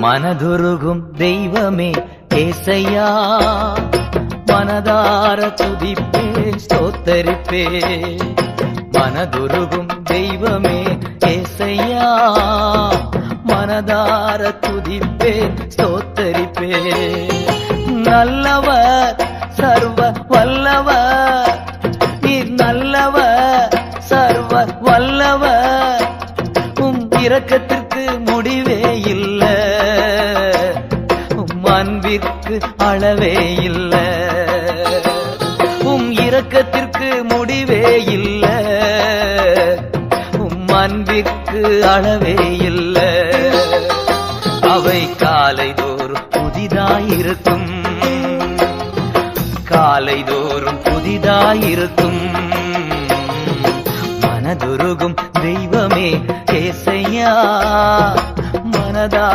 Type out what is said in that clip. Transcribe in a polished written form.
மனதுருகும் தெய்வமே ஏசையா, மனதார துதிப்பே ஸ்தோத்தரிப்பே. மனதுருகும் தெய்வமே ஏசையா, மனதார துதிப்பே ஸ்தோத்தரிப்பே. நல்லவர் சர்வ வல்லவர், நீர் நல்லவர் சர்வ வல்லவர். இரக்கத்திற்கு முடிவே இல்ல, அன்பிற்கு அளவே இல்ல. இரக்கத்திற்கு முடிவே இல்ல, அன்பிற்கு அளவே இல்ல. அவை காலைதோறும் புதிதாயிருக்கும், காலைதோறும் புதிதாயிருக்கும். மனதுருகும் தெய்வமே ஏசையா, மனதா